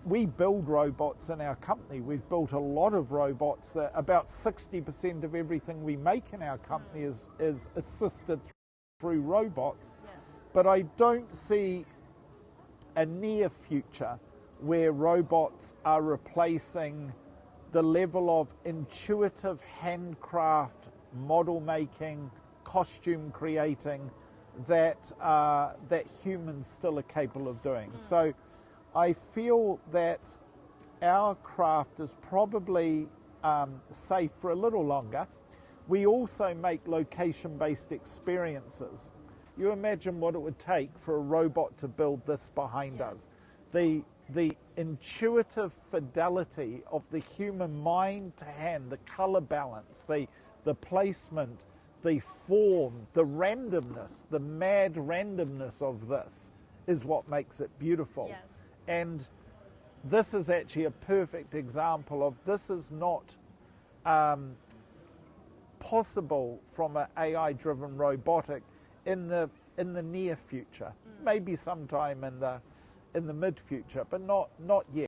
we build robots in our company. We've built a lot of robots. That about 60% of everything we make in our company is assisted through robots. Yes. But I don't see a near future where robots are replacing the level of intuitive handcraft, model making, costume creating that humans still are capable of doing. So I feel that our craft is probably safe for a little longer. We also make location-based experiences. You imagine what it would take for a robot to build this behind us. The intuitive fidelity of the human mind to hand, the color balance, the placement, the form, the randomness, the mad randomness of this is what makes it beautiful. Yes. And this is actually a perfect example of this is not possible from an AI-driven robotic in the near future. Maybe sometime in the mid future, but not yet.